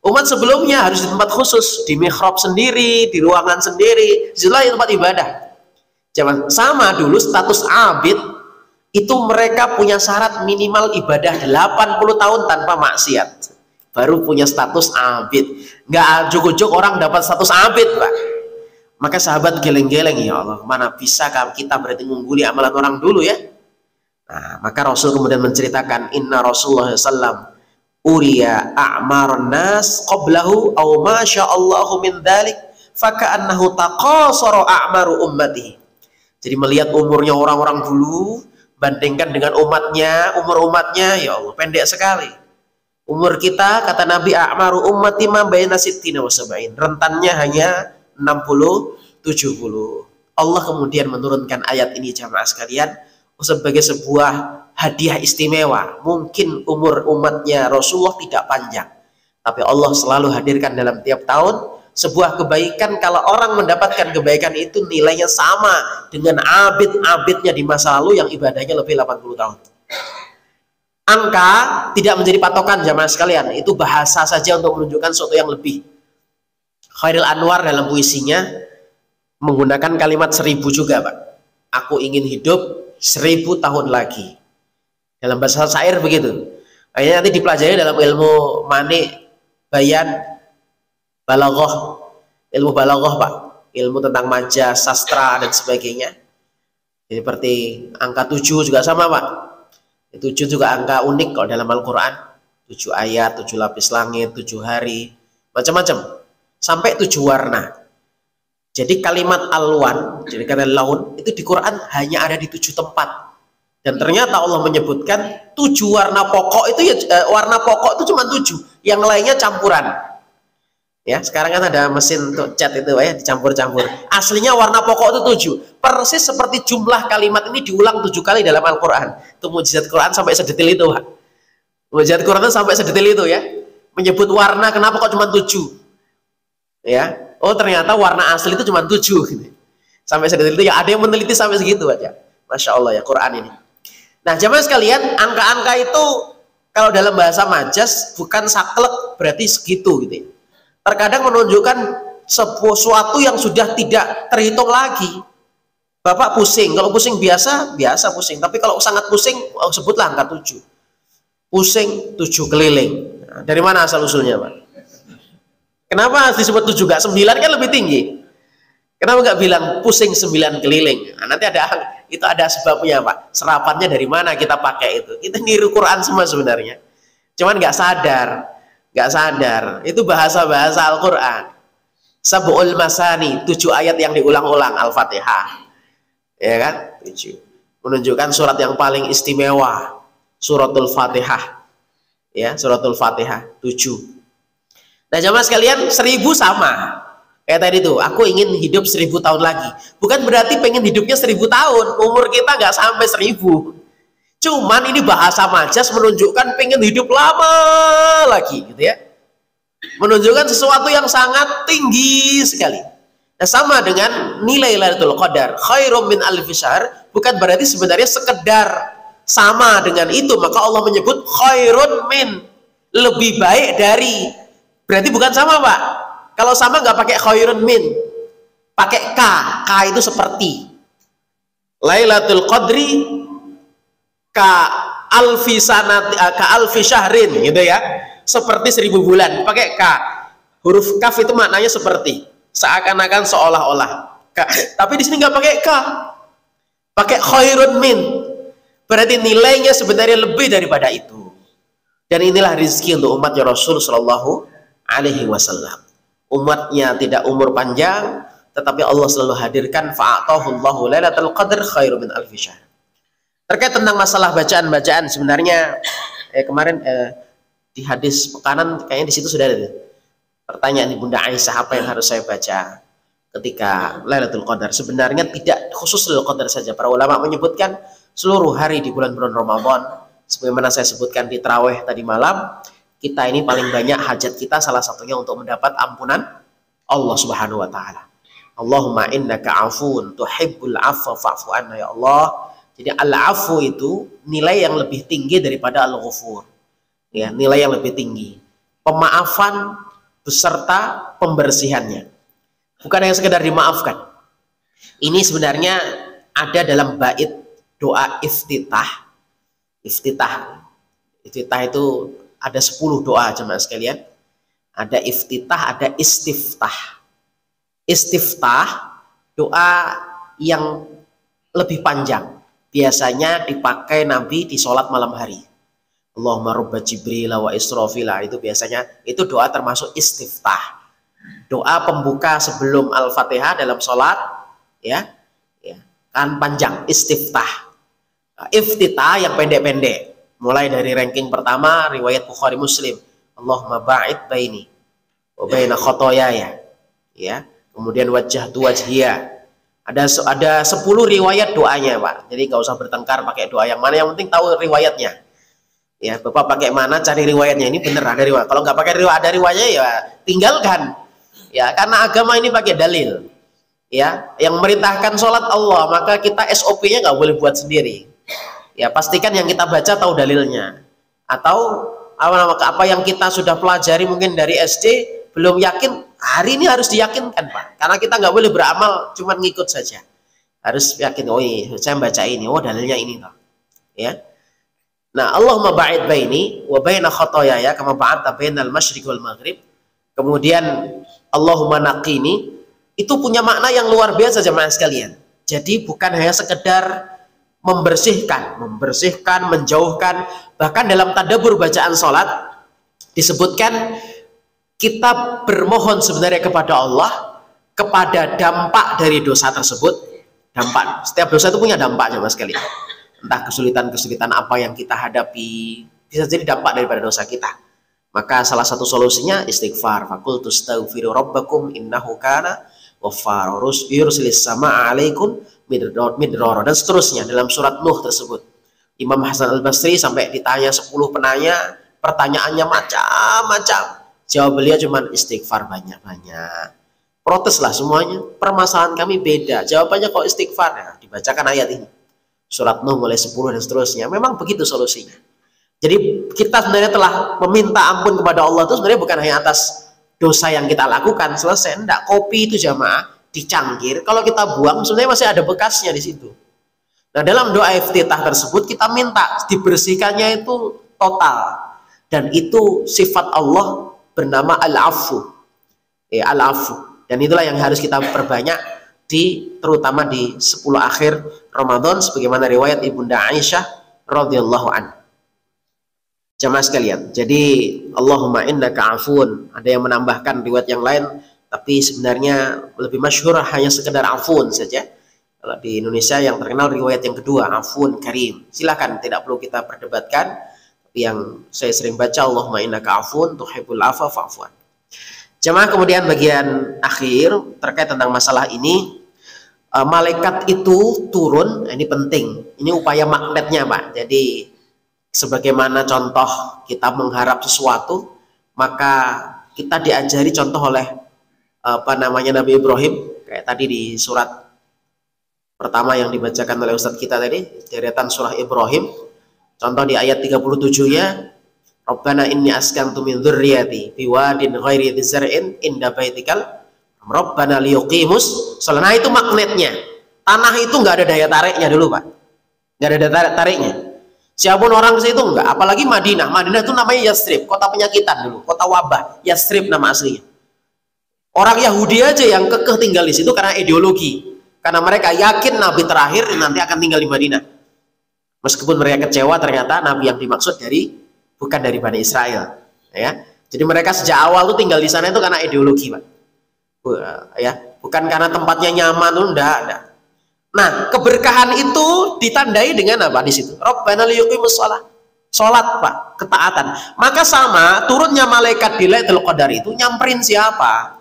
Umat sebelumnya harus di tempat khusus, di mihrab sendiri, di ruangan sendiri, itulah tempat ibadah. Jangan sama dulu status abid itu mereka punya syarat minimal ibadah 80 tahun tanpa maksiat, baru punya status abid. Nggak jujuk-jujuk orang dapat status abid, Pak. Maka sahabat geleng-geleng, ya Allah, mana bisa kita berarti mengungguli amalan orang dulu ya. Nah, maka Rasul kemudian menceritakan, inna Rasulullah SAW uriya a'marun nas qablahu aw ma sya'allahu min dhalik faka'annahu taqasara a'maru ummatihi. Jadi melihat umurnya orang-orang dulu bandingkan dengan umatnya, umur umatnya, ya Allah, pendek sekali. Umur kita, kata Nabi, a'maru ummati ma baina sittina wa sab'in, rentannya hanya 60-70. Allah kemudian menurunkan ayat ini, jamaah sekalian, sebagai sebuah hadiah istimewa. Mungkin umur umatnya Rasulullah tidak panjang, tapi Allah selalu hadirkan dalam tiap tahun sebuah kebaikan. Kalau orang mendapatkan kebaikan itu nilainya sama dengan abid-abidnya di masa lalu yang ibadahnya lebih 80 tahun. Angka tidak menjadi patokan, jamaah sekalian. Itu bahasa saja untuk menunjukkan sesuatu yang lebih. Khairil Anwar dalam puisinya menggunakan kalimat 1000 juga, Pak. Aku ingin hidup 1000 tahun lagi. Dalam bahasa syair begitu. Akhirnya nanti dipelajari dalam ilmu manik, bayan, balaghah, ilmu balaghah, Pak. Ilmu tentang majaz, sastra dan sebagainya. Jadi seperti angka 7 juga sama, Pak. 7 juga angka unik kalau dalam Al-Quran. 7 ayat, 7 lapis langit, 7 hari, macam-macam. Sampai 7 warna. Jadi kalimat alwan, jadi kata laun, itu di Quran hanya ada di 7 tempat. Dan ternyata Allah menyebutkan 7 warna pokok itu ya, warna pokok itu cuma 7, yang lainnya campuran. Ya, sekarang kan ada mesin untuk cat itu ya, dicampur-campur. Aslinya warna pokok itu 7. Persis seperti jumlah kalimat ini diulang 7 kali dalam Al-Quran. Itu mukjizat Quran sampai sedetil itu, Pak. Mukjizat Quran itu sampai sedetil itu ya. Menyebut warna, kenapa kok cuma 7? Ya, oh ternyata warna asli itu cuma 7 gitu. Sampai sedetil itu ya, ada yang meneliti sampai segitu aja. Masya Allah ya Quran ini. Nah, jamaah sekalian, angka-angka itu kalau dalam bahasa majas bukan saklek berarti segitu gitu ya. Terkadang menunjukkan sesuatu yang sudah tidak terhitung lagi. Bapak pusing, kalau pusing biasa pusing, tapi kalau sangat pusing, sebutlah angka 7. Pusing 7 keliling. Nah, dari mana asal usulnya, Pak? Kenapa disebut 7 gak 9, kan lebih tinggi? Kenapa nggak bilang pusing 9 keliling? Nah, nanti itu ada sebabnya, Pak. Serapannya dari mana kita pakai itu? Kita niru Quran semua sebenarnya. Cuman nggak sadar. Itu bahasa-bahasa Al-Quran. Sab'ul masani, 7 ayat yang diulang-ulang Al-Fatihah. Ya kan? 7. Menunjukkan surat yang paling istimewa, suratul Fatihah. Ya, suratul Fatihah 7. Nah, jamaah sekalian, 1000 sama. Kayak tadi tuh, aku ingin hidup 1000 tahun lagi. Bukan berarti pengen hidupnya 1000 tahun. Umur kita nggak sampai 1000. Cuman ini bahasa majas menunjukkan pengen hidup lama lagi, gitu ya. Menunjukkan sesuatu yang sangat tinggi sekali. Nah, sama dengan nilai Lailatul Qadar, khairum min alfi syahr, bukan berarti sebenarnya sekedar sama dengan itu. Maka Allah menyebut khairun min, lebih baik dari. Berarti bukan sama, Pak. Kalau sama nggak pakai khairun min, pakai K. K itu seperti. Lailatul Qadri ka alfi sanat, ka alfi syahrin, gitu ya. Seperti 1000 bulan, pakai K. Huruf kaf itu maknanya seperti, seakan-akan seolah-olah. Tapi di sini nggak pakai K, pakai khairun min. Berarti nilainya sebenarnya lebih daripada itu. Dan inilah rezeki untuk umatnya Rasul Shallallahu Alaihi Wasallam. Umatnya tidak umur panjang, tetapi Allah selalu hadirkan fa'atahullahu lailatul qadr khairu min alfi syahr. Terkait tentang masalah bacaan-bacaan, sebenarnya kemarin di hadis pekanan kayaknya di situ sudah ada pertanyaan Bunda Aisyah, apa yang harus saya baca ketika Lailatul Qadar. Sebenarnya tidak khusus Lailatul Qadar saja, para ulama menyebutkan seluruh hari di bulan-bulan Ramadan. Sebagaimana saya sebutkan di tarawih tadi malam, kita ini paling banyak hajat kita salah satunya untuk mendapat ampunan Allah Subhanahu wa taala. Allahumma innaka afun tuhibbul afwa fa'fu anna, ya Allah. Jadi al-afu itu nilai yang lebih tinggi daripada al-ghufur. Ya, nilai yang lebih tinggi. Pemaafan beserta pembersihannya. Bukan yang sekedar dimaafkan. Ini sebenarnya ada dalam bait doa iftitah. Iftitah itu ada 10 doa jemaah sekalian. Ada iftitah, ada istiftah. Istiftah doa yang lebih panjang. Biasanya dipakai Nabi di sholat malam hari. Allahumma rubba Jibril wa Israfila, itu biasanya itu doa termasuk istiftah. Doa pembuka sebelum Al-Fatihah dalam sholat, ya kan panjang, istiftah. Iftitah yang pendek-pendek, mulai dari ranking pertama riwayat Bukhari Muslim, Allahumma ba'id baini wa baina khotoyaya, ya. Kemudian wajjahtu wajhiya. Ada 10 riwayat doanya, Pak. Jadi nggak usah bertengkar pakai doa yang mana, yang penting tahu riwayatnya. Ya, Bapak pakai mana, cari riwayatnya. Ini bener ada riwayat. Kalau nggak pakai ada riwayatnya, ya tinggalkan. Ya, karena agama ini pakai dalil. Ya, yang memerintahkan sholat Allah, maka kita SOP-nya nggak boleh buat sendiri. Ya, pastikan yang kita baca tahu dalilnya. Atau apa yang kita sudah pelajari mungkin dari SD belum yakin, hari ini harus diyakinkan, Pak. Karena kita nggak boleh beramal cuma ngikut saja. Harus yakin, oh iya, saya baca ini, oh dalilnya ini toh. Ya. Nah, Allahumma ba'id baini wa baina khotoyaya kama ba'adta bainal masyriq wal maghrib. Kemudian Allahumma naqini, itu punya makna yang luar biasa jemaah sekalian. Jadi bukan hanya sekedar membersihkan, menjauhkan. Bahkan dalam tadabbur bacaan sholat disebutkan kita bermohon sebenarnya kepada Allah kepada dampak dari dosa tersebut. Dampak, setiap dosa itu punya dampak jemaah sekalian. Entah kesulitan-kesulitan apa yang kita hadapi, bisa jadi dampak daripada dosa kita. Maka salah satu solusinya istighfar. Faqultu astaghfiru rabbakum innahu kana ghaffara yursilis samaa'a 'alaikum midrara, dan seterusnya dalam surat Nuh tersebut. Imam Hasan Al-Basri sampai ditanya 10 penanya, pertanyaannya macam-macam. Jawab beliau cuma istighfar banyak-banyak. Proteslah semuanya, permasalahan kami beda. Jawabannya kok istighfar. Nah, dibacakan ayat ini. Surat Nuh mulai 10 dan seterusnya. Memang begitu solusinya. Jadi kita sebenarnya telah meminta ampun kepada Allah itu sebenarnya bukan hanya atas dosa yang kita lakukan selesai. Enggak, kopi itu jamaah dicangkir, kalau kita buang sebenarnya masih ada bekasnya di situ. Nah, dalam doa iftitah tersebut kita minta dibersihkannya itu total. Dan itu sifat Allah bernama al-afu. Al-afu. Dan itulah yang harus kita perbanyak terutama di 10 akhir Ramadan sebagaimana riwayat Ibunda Aisyah radhiyallahu anha. Jamaah sekalian, jadi Allahumma innaka afun, ada yang menambahkan riwayat yang lain, tapi sebenarnya lebih masyhur hanya sekedar afun saja. Kalau di Indonesia yang terkenal riwayat yang kedua, afun karim. Silakan, tidak perlu kita perdebatkan. Tapi yang saya sering baca, Allahumma innaka afun tuhibbul afwa fa'fu anni. Jamaah, kemudian bagian akhir terkait tentang masalah ini, malaikat itu turun, ini penting. Ini upaya magnetnya, Pak. Jadi sebagaimana contoh kita mengharap sesuatu, maka kita diajari contoh oleh Nabi Ibrahim, kayak tadi di surat pertama yang dibacakan oleh Ustadz kita tadi, deretan surah Ibrahim. Contoh di ayat 37-nya, Rabbana inni askantu min dzurriyyati biwadin ghairi dzi zar'in inda baitikal Rabbana liyuqimus shalah. Nah, itu magnetnya. Tanah itu nggak ada daya tariknya dulu, Pak. Nggak ada daya tariknya. Siapapun orang ke situ enggak, apalagi Madinah. Madinah itu namanya Yastrib, kota penyakitan dulu, kota wabah. Yastrib nama aslinya. Orang Yahudi aja yang kekeh tinggal di situ karena ideologi. Karena mereka yakin Nabi terakhir nanti akan tinggal di Madinah. Meskipun mereka kecewa, ternyata Nabi yang dimaksud dari bukan dari Bani Israel, ya. Jadi mereka sejak awal tuh tinggal di sana itu karena ideologi, Pak. Ya, bukan karena tempatnya nyaman tuh, enggak. Nah, keberkahan itu ditandai dengan apa di situ? Rabbana liyuqimus shalah. Salat, Pak, ketaatan. Maka sama turunnya malaikat di Lailatul Qadar itu nyamperin siapa?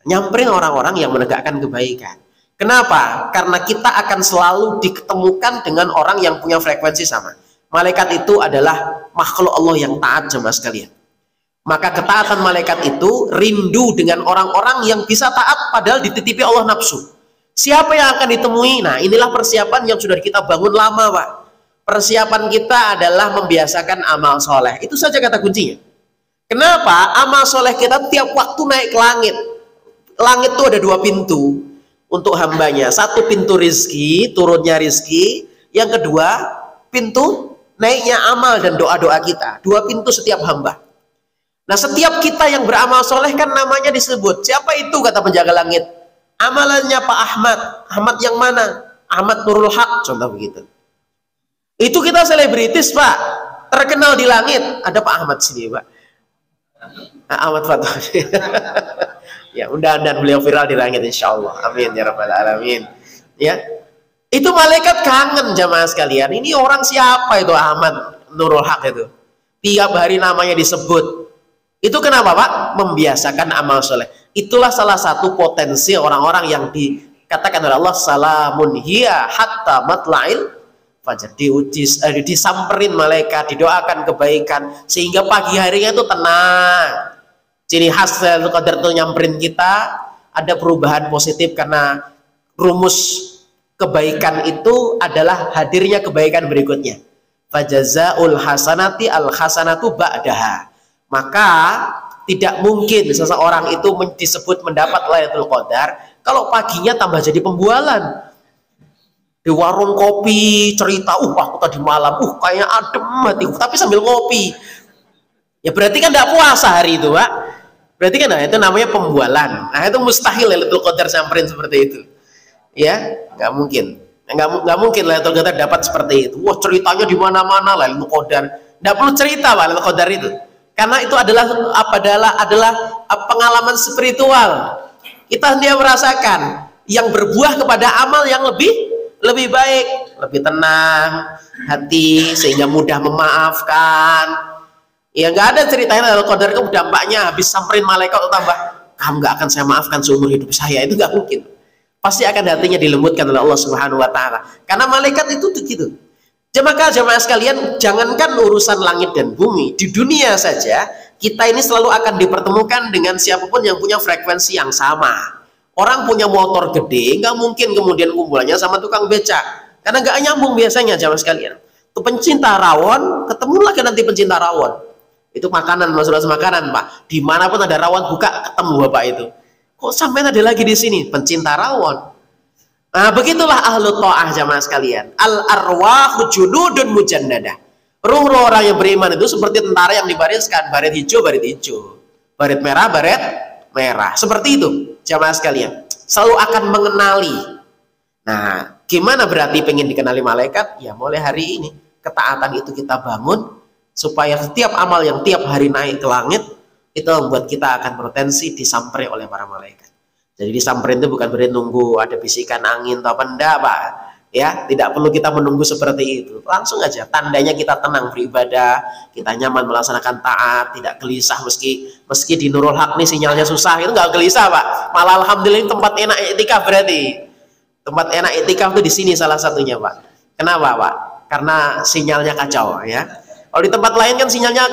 Nyamperin orang-orang yang menegakkan kebaikan. Kenapa? Karena kita akan selalu diketemukan dengan orang yang punya frekuensi sama. Malaikat itu adalah makhluk Allah yang taat, jemaah sekalian. Maka ketaatan malaikat itu rindu dengan orang-orang yang bisa taat padahal dititipi Allah nafsu. Siapa yang akan ditemui? Nah, inilah persiapan yang sudah kita bangun lama, Pak. Persiapan kita adalah membiasakan amal soleh. Itu saja kata kuncinya. Kenapa? Amal soleh kita tiap waktu naik ke langit. Langit itu ada dua pintu untuk hambanya. Satu pintu rizki, turunnya rizki. Yang kedua, pintu naiknya amal dan doa-doa kita. Dua pintu setiap hamba. Nah, setiap kita yang beramal soleh kan namanya disebut. Siapa itu kata penjaga langit? Amalannya Pak Ahmad. Ahmad yang mana? Ahmad Nurul Haq, contoh begitu. Itu kita selebritis, Pak. Terkenal di langit. Ada Pak Ahmad sini, Pak. Ahmad Fatah. Ya, mudah-mudahan beliau viral di langit insya Allah. Amin ya rabbal alamin. Ya, itu malaikat kangen jamaah sekalian. Ini orang siapa itu Ahmad Nurul Haq itu? Tiap hari namanya disebut. Itu kenapa, Pak? Membiasakan amal soleh. Itulah salah satu potensi orang-orang yang dikatakan oleh Allah salamun hiya hatta matla'il fajar. Disamperin malaikat, didoakan kebaikan sehingga pagi harinya itu tenang. Ciri khas Lailatul Qadar itu nyamperin kita, ada perubahan positif karena rumus kebaikan itu adalah hadirnya kebaikan berikutnya. Fajazaul hasanati al hasanatu ba'daha. Maka tidak mungkin seseorang itu disebut mendapat Lailatul Qadar kalau paginya tambah jadi pembualan. Di warung kopi cerita, aku tadi malam, kayaknya adem hatiku, tapi sambil ngopi. Ya berarti kan tidak puasa hari itu, Pak. Berarti kan itu namanya pembualan. Nah, itu mustahil Lailatul Qadar samperin seperti itu. Ya, nggak mungkin. Nggak mungkin Lailatul Qadar dapat seperti itu. Wah, ceritanya di mana-mana Lailatul Qadar. Nggak perlu cerita, Pak, Lailatul Qadar itu. Karena itu adalah pengalaman spiritual. Kita dia merasakan yang berbuah kepada amal yang lebih baik, lebih tenang hati sehingga mudah memaafkan. Ya nggak ada ceritanya Lailatul Qadar itu dampaknya habis samperin malaikat atau tambah kamu nggak akan saya maafkan seumur hidup saya, itu nggak mungkin. Pasti akan hatinya dilembutkan oleh Allah Subhanahu Wa Taala. Karena malaikat itu begitu. Jemaah sekalian, jangankan urusan langit dan bumi, di dunia saja kita ini selalu akan dipertemukan dengan siapapun yang punya frekuensi yang sama. Orang punya motor gede, nggak mungkin kemudian kumpulannya sama tukang becak, karena nggak nyambung biasanya jemaah sekalian. Itu pencinta rawon, ketemu lagi nanti pencinta rawon. Itu makanan, masalah makanan, Pak. Dimanapun ada rawon buka, ketemu Bapak itu. Kok sampai ada lagi di sini pencinta rawon? Nah, begitulah ahlu ta'ah jamaah sekalian. Al-arwahu junudun mujannadah. Ruh-ruh orang yang beriman itu seperti tentara yang dibariskan, baret hijau, baret merah, baret merah. Seperti itu jamaah sekalian. Selalu akan mengenali. Nah, gimana berarti pengen dikenali malaikat? Ya mulai hari ini ketaatan itu kita bangun supaya setiap amal yang tiap hari naik ke langit itu membuat kita akan potensi disamperi oleh para malaikat. Jadi disamperin itu bukan berarti nunggu ada bisikan angin atau apa, enggak, Pak. Ya, tidak perlu kita menunggu seperti itu. Langsung aja, tandanya kita tenang beribadah, kita nyaman melaksanakan taat, tidak gelisah meski di Nurul Haq nih sinyalnya susah, itu nggak gelisah, Pak. Malah alhamdulillah tempat enak iktikaf berarti. Tempat enak iktikaf itu di sini salah satunya, Pak. Kenapa, Pak? Karena sinyalnya kacau, ya. Kalau di tempat lain kan sinyalnya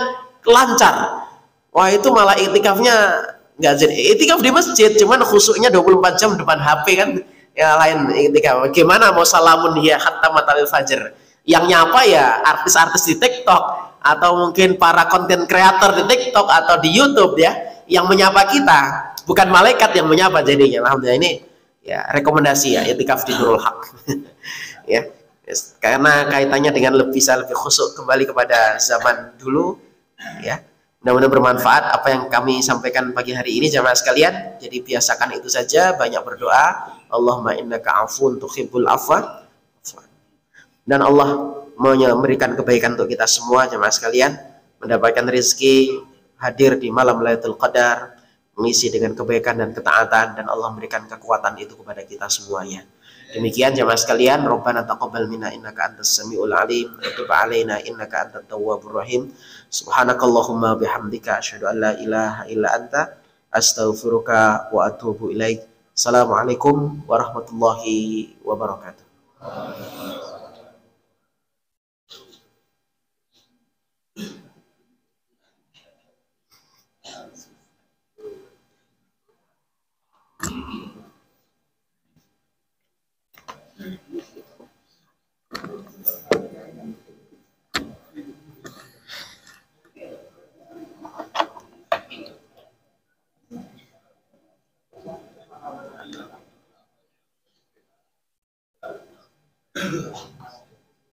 lancar. Wah, itu malah iktikafnya nggak jadi iktikaf di masjid, cuman khusuknya 24 jam depan HP kan, ya lain iktikaf. Gimana mau salamun ya hatta matalil fajar, yang nyapa ya artis-artis di TikTok atau mungkin para konten kreator di TikTok atau di YouTube ya, yang menyapa kita, bukan malaikat yang menyapa jadinya. Alhamdulillah ini ya rekomendasi ya iktikaf di Nurul Haq. Ya, karena kaitannya dengan lebih khusuk kembali kepada zaman dulu ya. Mudah-mudahan bermanfaat apa yang kami sampaikan pagi hari ini jamaah sekalian. Jadi biasakan itu saja, banyak berdoa. Allahumma innaka afun tuhibbul afwa. Dan Allah memberikan kebaikan untuk kita semua jemaah sekalian, mendapatkan rezeki hadir di malam Lailatul Qadar, mengisi dengan kebaikan dan ketaatan, dan Allah memberikan kekuatan itu kepada kita semuanya. Demikian jemaah sekalian, Rabbana taqabbal minna innaka antas samiul alim wa tub alaina innaka antat tawwabur rahim. Subhanakallahumma bihamdika asyhadu an la ilaha illa anta astaghfiruka wa atubu ilaik. Assalamualaikum warahmatullahi wabarakatuh.